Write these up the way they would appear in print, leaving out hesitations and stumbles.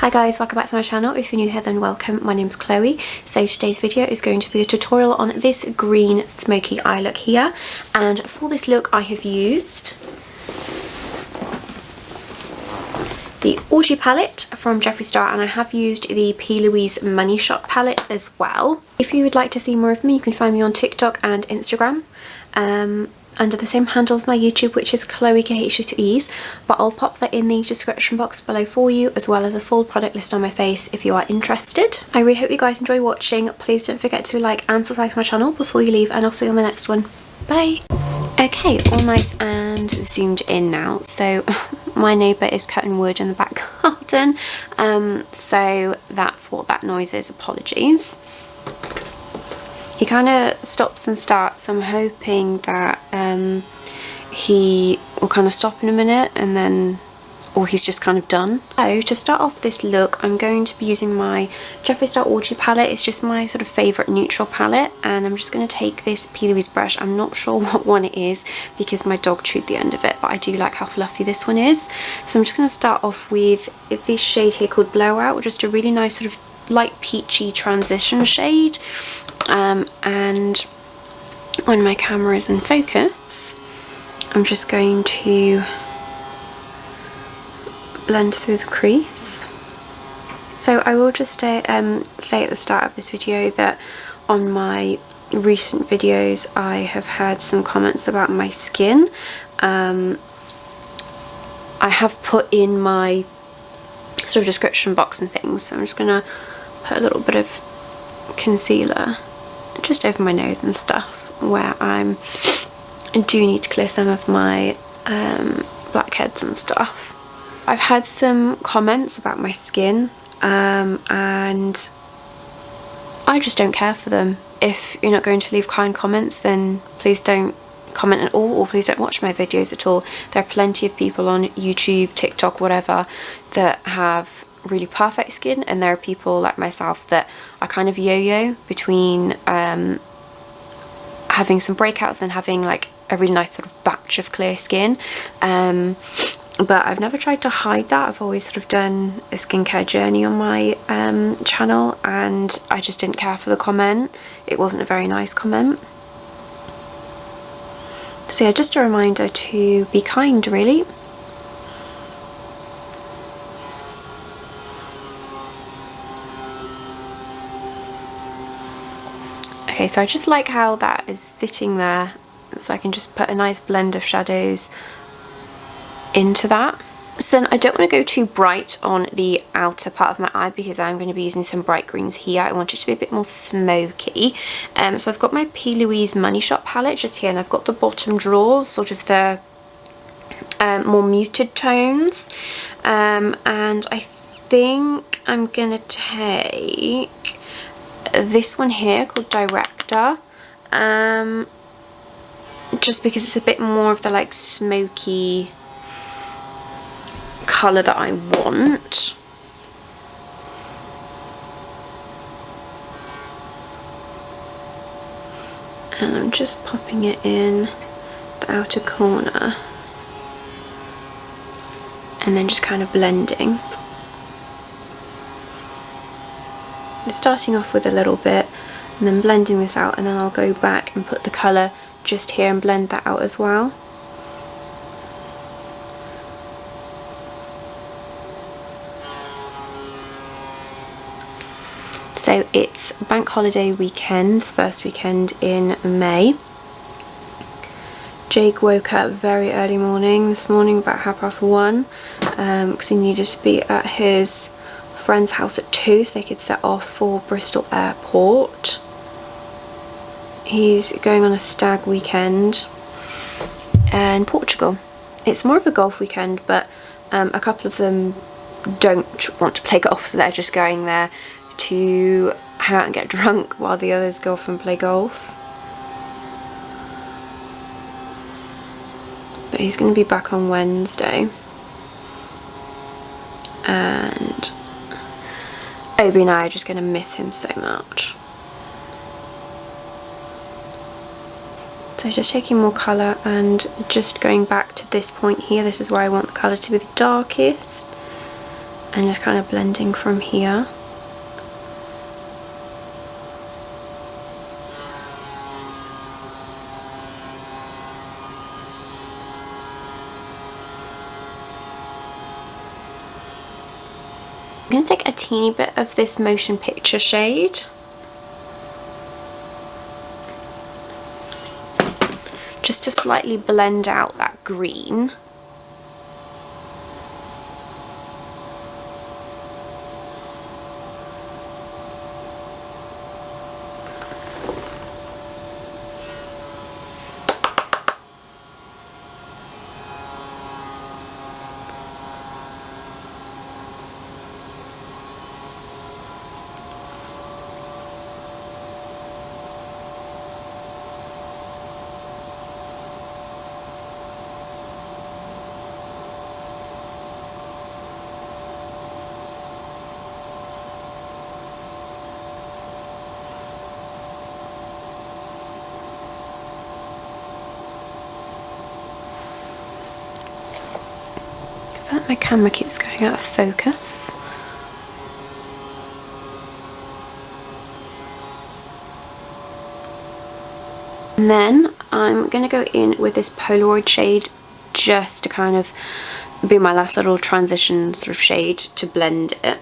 Hi guys, welcome back to my channel. If you're new here then welcome, my name's Chloe. So today's video is going to be a tutorial on this green smoky eye look here, and for this look I have used the Orgy palette from Jeffree and I have used the Plouise Moneyshot palette as well. If you would like to see more of me, you can find me on TikTok and Instagram under the same handle as my YouTube, which is Chloe KH2Es, but I'll pop that in the description box below for you, as well as a full product list on my face if you are interested. I really hope you guys enjoy watching. Please don't forget to like and subscribe to my channel before you leave, and I'll see you on the next one. Bye! Okay, all nice and zoomed in now. So my neighbour is cutting wood in the back garden, so that's what that noise is. Apologies. He kind of stops and starts, so I'm hoping that he will kind of stop in a minute and then, or he's just kind of done. So to start off this look, I'm going to be using my Jeffree Orgy palette. It's just my sort of favourite neutral palette, and I'm just going to take this Plouise brush. I'm not sure what one it is because my dog chewed the end of it, but I do like how fluffy this one is. So I'm just going to start off with this shade here called Blowout, just a really nice sort of light peachy transition shade. And when my camera is in focus, I'm just going to blend through the crease. So I will just say at the start of this video that on my recent videos I have had some comments about my skin. I have put in my sort of description box and things, so I'm just going to put a little bit of concealer just over my nose and stuff where I do need to clear some of my blackheads and stuff. I've had some comments about my skin and I just don't care for them. If you're not going to leave kind comments, then please don't comment at all, or please don't watch my videos at all. There are plenty of people on YouTube, TikTok, whatever, that have really perfect skin, and there are people like myself that are kind of yo-yo between having some breakouts and having like a really nice sort of batch of clear skin, but I've never tried to hide that. I've always sort of done a skincare journey on my channel, and I just didn't care for the comment. It wasn't a very nice comment. So yeah, just a reminder to be kind, really. Okay, so I just like how that is sitting there, so I can just put a nice blend of shadows into that. So then I don't want to go too bright on the outer part of my eye because I'm going to be using some bright greens here. I want it to be a bit more smoky. So I've got my Plouise Moneyshot palette just here, and I've got the bottom drawer, sort of the more muted tones, and I think I'm going to take this one here called Director, just because it's a bit more of the like smoky colour that I want. And I'm just popping it in the outer corner and then just kind of blending. Starting off with a little bit and then blending this out, and then I'll go back and put the colour just here and blend that out as well. So it's bank holiday weekend, first weekend in May. Jake woke up very early this morning, about 1:30, because he needed to be at his friend's house at 2 so they could set off for Bristol Airport. He's going on a stag weekend in Portugal. It's more of a golf weekend, but a couple of them don't want to play golf, so they're just going there to hang out and get drunk while the others go off and play golf. But he's going to be back on Wednesday, and Obi and I are just going to miss him so much. So just taking more colour and just going back to this point here. This is where I want the colour to be the darkest. and just kind of blending from here. I'm going to take a teeny bit of this Motion Picture shade, just to slightly blend out that green. My camera keeps going out of focus. And then I'm going to go in with this Polaroid shade just to kind of be my last little transition sort of shade to blend it.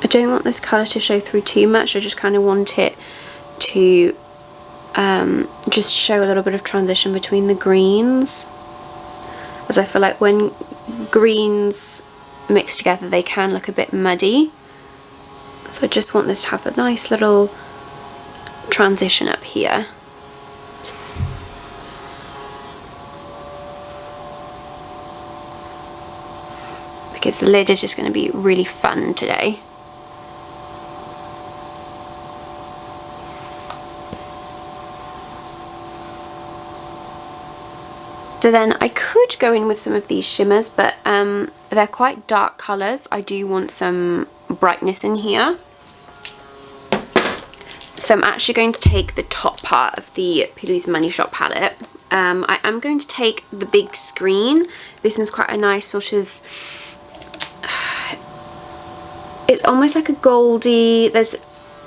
I don't want this colour to show through too much, I just kind of want it to just show a little bit of transition between the greens, as I feel like when greens mix together they can look a bit muddy, so I just want this to have a nice little transition up here. Because the lid is just going to be really fun today. So then I could go in with some of these shimmers, but they're quite dark colours. I do want some brightness in here. So I'm actually going to take the top part of the Plouise Moneyshot palette. I am going to take the big screen. This one's quite a nice sort of... It's almost like a goldy... There's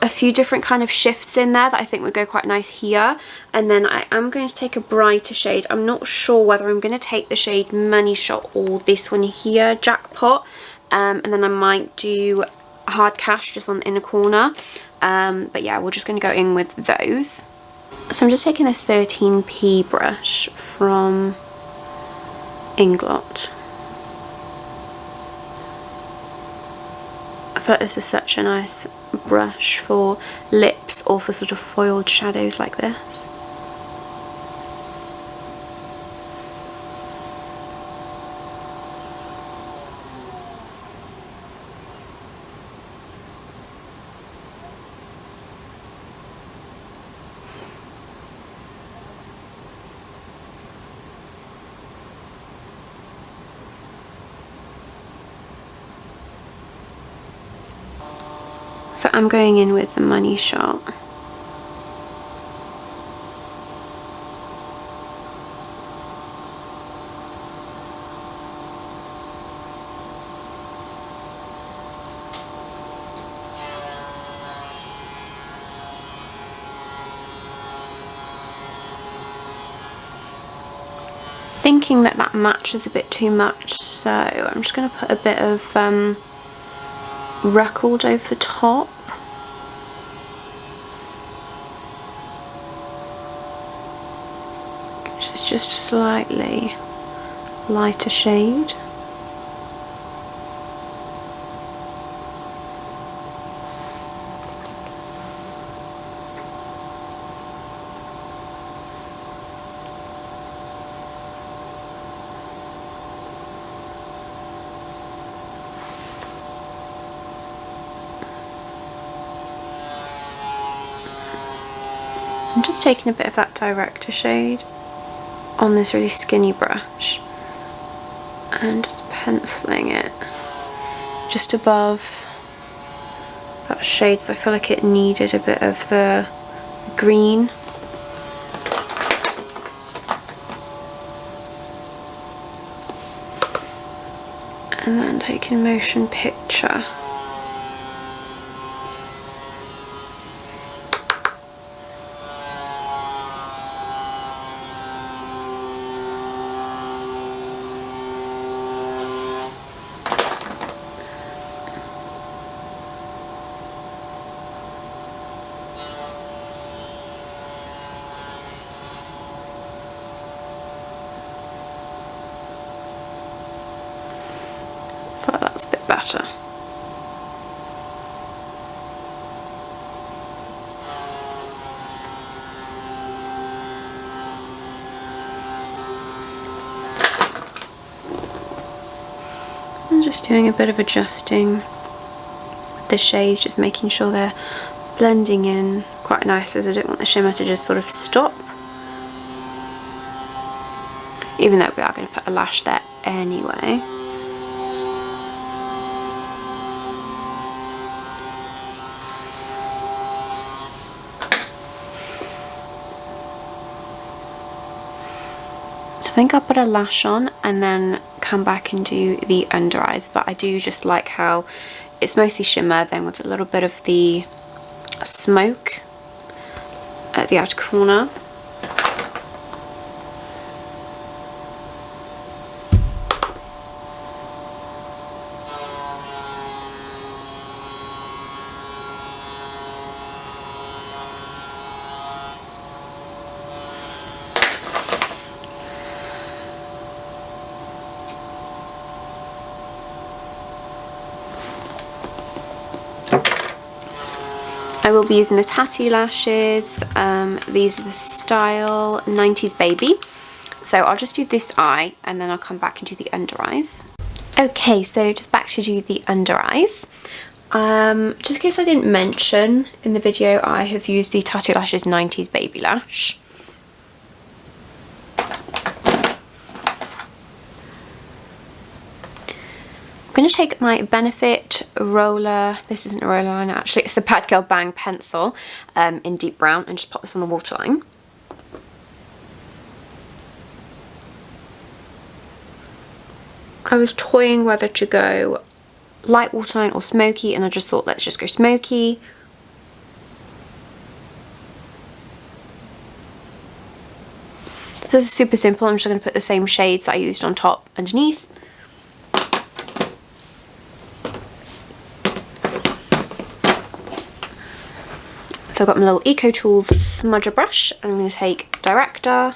a few different kind of shifts in there that I think would go quite nice here. And then I am going to take a brighter shade. I'm not sure whether I'm going to take the shade Moneyshot or this one here, Jackpot. And then I might do Hard Cash just on the inner corner. But yeah, we're just going to go in with those. So I'm just taking this 13p brush from Inglot. I feel like this is such a nice brush for lips or for sort of foiled shadows like this. So I'm going in with the Moneyshot. Thinking that that matches a bit too much, so I'm just going to put a bit of Record over the top. Which is just a slightly lighter shade. I'm just just taking a bit of that director shade on this really skinny brush and just penciling it just above that shade, so I feel like it needed a bit of the green. And then taking motion picture. That's a bit better. I'm just doing a bit of adjusting with the shades, just making sure they're blending in quite nice, as I don't want the shimmer to just sort of stop. Even though we are going to put a lash there anyway. I think I'll put a lash on and then come back and do the under eyes, but I do just like how it's mostly shimmer, then with a little bit of the smoke at the outer corner. I will be using the Tatti lashes. These are the style 90s Baby. So I'll just do this eye and then I'll come back and do the under eyes. Okay, so just back to do the under eyes. Just in case I didn't mention in the video, I have used the Tatti Lashes 90s Baby Lash. I'm going to take my Benefit roller, this isn't a roller liner actually, it's the Badgal Bang pencil in deep brown, and just pop this on the waterline. I was toying whether to go light waterline or smoky, and I just thought let's just go smoky. This is super simple, I'm just going to put the same shades that I used on top underneath. So I've got my little Eco Tools smudger brush, and I'm going to take director,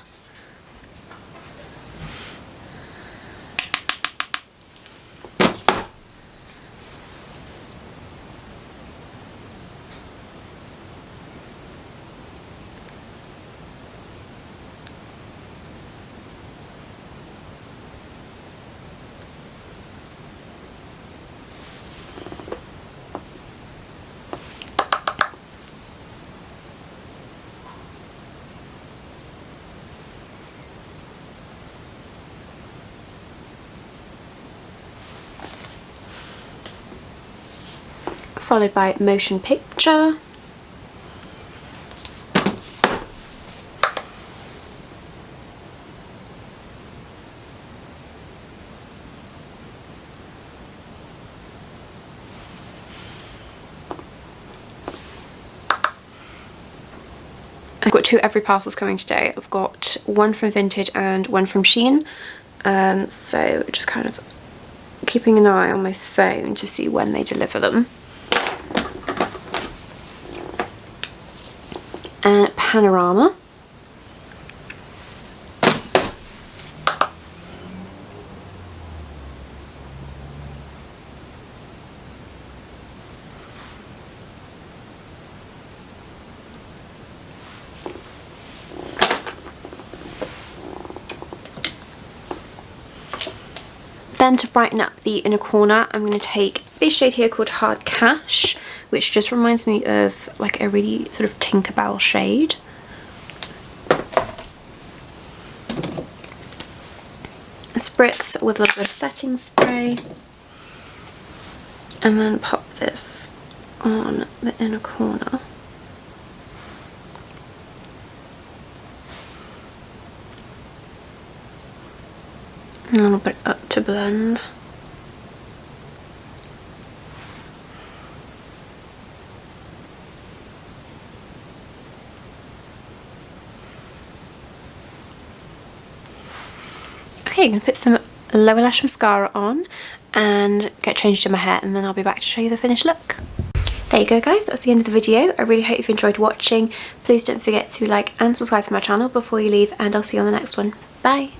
followed by motion picture. I've got two Every parcels coming today. I've got one from Vinted and one from Shein. So just kind of keeping an eye on my phone to see when they deliver them. And Panorama. Then to brighten up the inner corner, I'm going to take this shade here called Hard Cash, which just reminds me of like a really sort of Tinkerbell shade. spritz with a little bit of setting spray, and then pop this on the inner corner. A little bit up to blend. Okay, I'm going to put some lower lash mascara on and get changed in my hair, and then I'll be back to show you the finished look. There you go guys, that's the end of the video. I really hope you've enjoyed watching. Please don't forget to like and subscribe to my channel before you leave, and I'll see you on the next one. Bye!